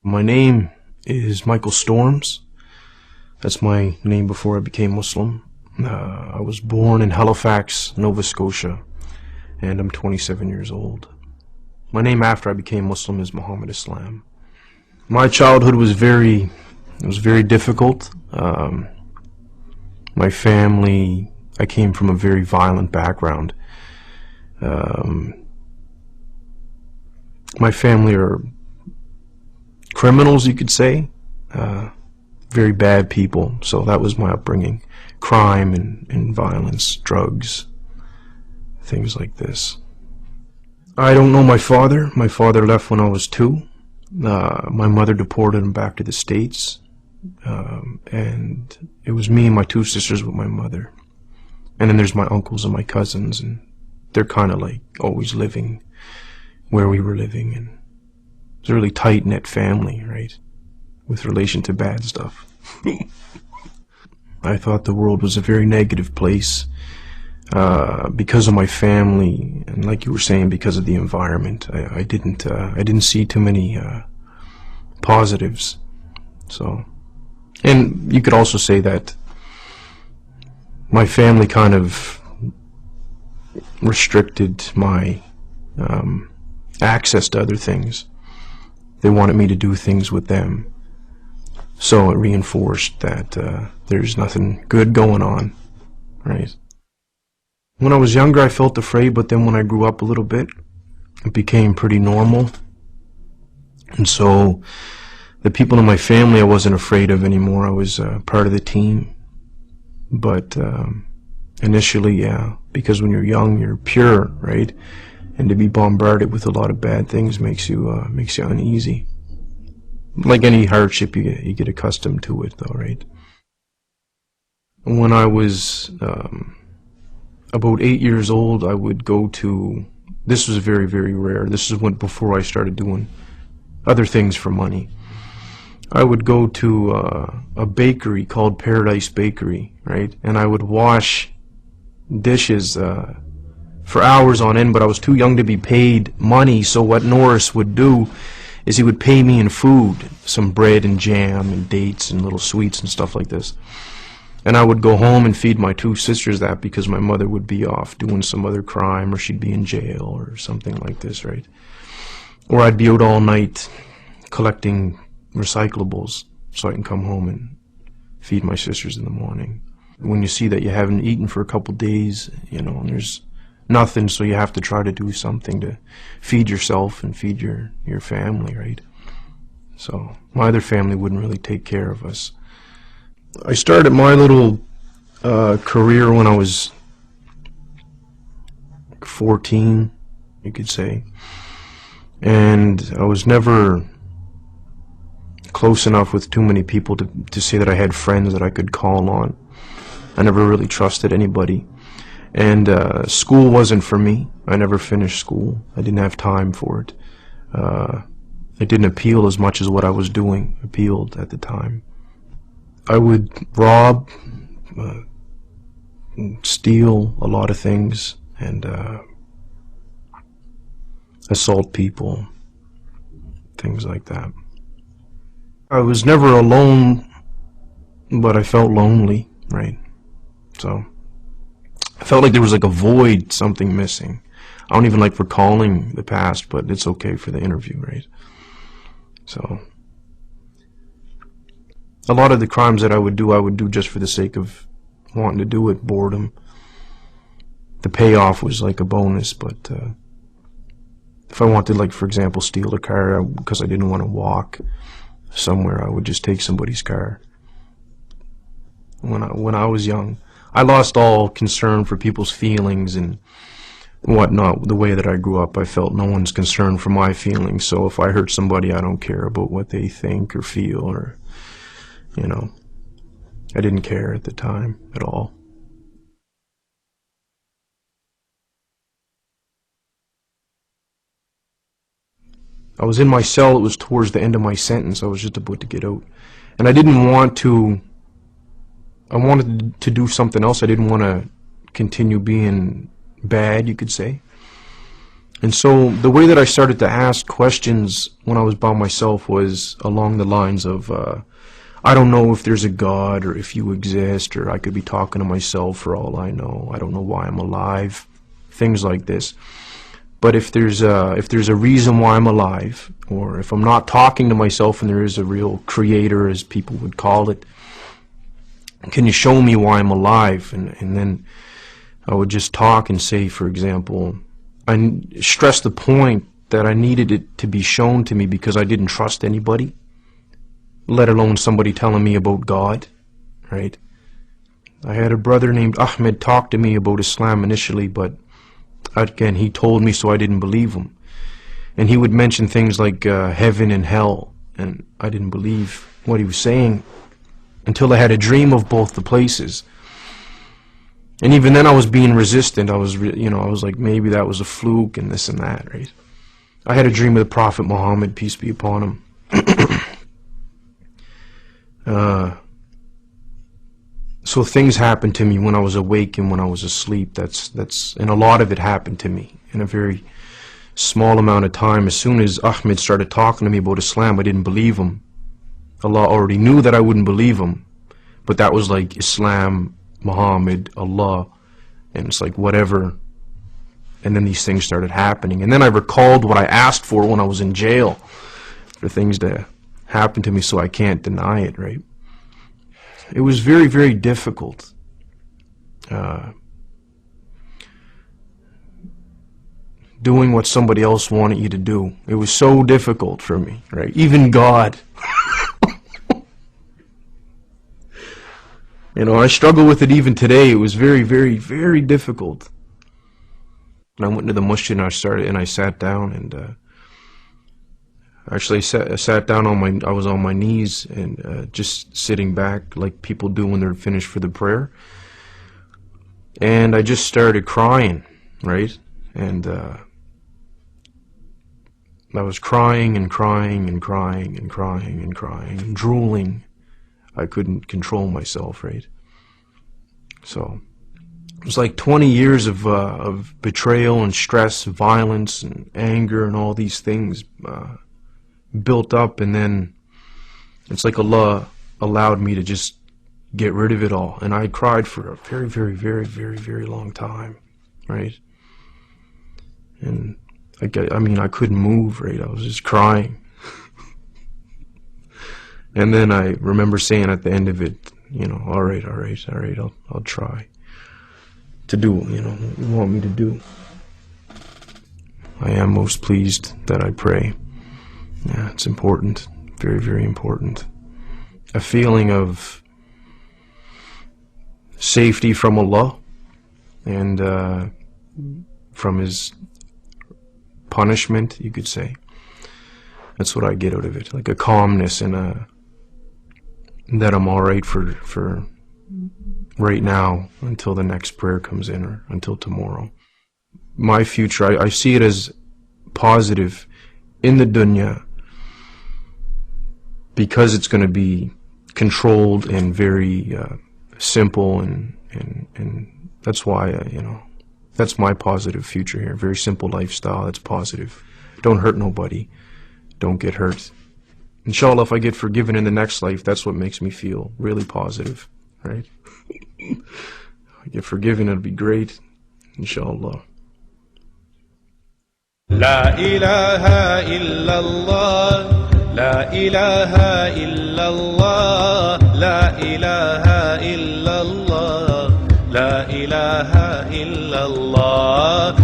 My name is Michael Storms. That's my name before I became Muslim. I was born in Halifax, Nova Scotia, and I'm 27 years old. My name after I became Muslim is Muhammad Islam. My childhood was very difficult. My family, I came from a very violent background. My family are criminals, you could say, very bad people. So that was my upbringing: crime and violence, drugs, things like this. I don't know my father. My father left when I was 2. My mother deported him back to the States, and it was me and my 2 sisters with my mother. And then there's my uncles and my cousins, and they're kind of like always living where we were living, and it's a really tight-knit family, right, with relation to bad stuff. I thought the world was a very negative place because of my family, and like you were saying, because of the environment. I didn't see too many positives. So, and you could also say that my family kind of restricted my access to other things. They wanted me to do things with them, so it reinforced that there's nothing good going on, right? When I was younger, I felt afraid, but then when I grew up a little bit, it became pretty normal. And so the people in my family I wasn't afraid of anymore. I was part of the team. But initially, yeah, because when you're young, you're pure, right? And to be bombarded with a lot of bad things makes you uneasy. Like any hardship, you get accustomed to it, though, right? When I was about 8 years old, I would go to. This was very, very rare. This is before I started doing other things for money. I would go to a bakery called Paradise Bakery, right? And I would wash dishes for hours on end, but I was too young to be paid money, so what Norris would do is he would pay me in food, some bread and jam and dates and little sweets and stuff like this. And I would go home and feed my 2 sisters that because my mother would be off doing some other crime, or she'd be in jail or something like this, right? Or I'd be out all night collecting recyclables so I can come home and feed my sisters in the morning. When you see that you haven't eaten for a couple days, you know, and there's nothing, so you have to try to do something to feed yourself and feed your family, right? So my other family wouldn't really take care of us. I started my little career when I was 14, you could say, and I was never close enough with too many people to say that I had friends that I could call on. I never really trusted anybody. And school wasn't for me. I never finished school. I didn't have time for it. It didn't appeal as much as what I was doing appealed at the time. I would rob, steal a lot of things, and assault people, things like that. I was never alone, but I felt lonely, right? So I felt like there was like a void, something missing. I don't even like recalling the past, but it's okay for the interview, right? So a lot of the crimes that I would do just for the sake of wanting to do it, boredom. The payoff was like a bonus, but if I wanted, like, for example, steal a car because I didn't want to walk somewhere, I would just take somebody's car. When I was young, I lost all concern for people's feelings and whatnot. The way that I grew up, I felt no one's concerned for my feelings, so if I hurt somebody, I don't care about what they think or feel, or, you know, I didn't care at the time at all. I was in my cell. It was towards the end of my sentence. I was just about to get out, and I didn't want to. I wanted to do something else. I didn't want to continue being bad, you could say. And so the way that I started to ask questions when I was by myself was along the lines of, I don't know if there's a God or if you exist, or I could be talking to myself for all I know. I don't know why I'm alive. Things like this. But if there's a reason why I'm alive, or if I'm not talking to myself and there is a real creator, as people would call it, can you show me why I'm alive? And then I would just talk and say, for example, I stressed the point that I needed it to be shown to me because I didn't trust anybody, let alone somebody telling me about God, right? I had a brother named Ahmed talk to me about Islam initially, but again, he told me, so I didn't believe him. And he would mention things like heaven and hell, and I didn't believe what he was saying until I had a dream of both the places. And even then I was being resistant. I was like, maybe that was a fluke and this and that, right? I had a dream of the Prophet Muhammad, peace be upon him. So things happened to me when I was awake and when I was asleep. And a lot of it happened to me in a very small amount of time. As soon as Ahmed started talking to me about Islam, I didn't believe him. Allah already knew that I wouldn't believe him, but that was like Islam, Muhammad, Allah, and it's like whatever. And then these things started happening. And then I recalled what I asked for when I was in jail, for things to happen to me, so I can't deny it, right? It was very, very difficult. Doing what somebody else wanted you to do. It was so difficult for me, right? Even God. I struggle with it even today. It was very, very, very difficult. And I went to the masjid and I sat down and actually I sat down I was on my knees and just sitting back like people do when they're finished for the prayer. And I just started crying, right? And I was crying and crying and crying and crying and crying and drooling. I couldn't control myself, right? So it was like 20 years of betrayal and stress, violence and anger and all these things built up, and then it's like Allah allowed me to just get rid of it all. And I cried for a very, very, very, very, very long time, right? And I couldn't move, right? I was just crying. And then I remember saying at the end of it, all right, I'll try to do, what you want me to do. I am most pleased that I pray. Yeah, it's important, very, very important. A feeling of safety from Allah and from His punishment, you could say. That's what I get out of it, like a calmness and that I'm all right for right now until the next prayer comes in, or until tomorrow. My future, I see it as positive in the dunya because it's going to be controlled and very simple, and that's why that's my positive future here. Very simple lifestyle. That's positive. Don't hurt nobody. Don't get hurt. Inshallah, if I get forgiven in the next life, that's what makes me feel really positive, right? If I get forgiven, it'll be great. Inshallah. La ilaha illallah, la ilaha illallah, la ilaha illallah, la ilaha illallah,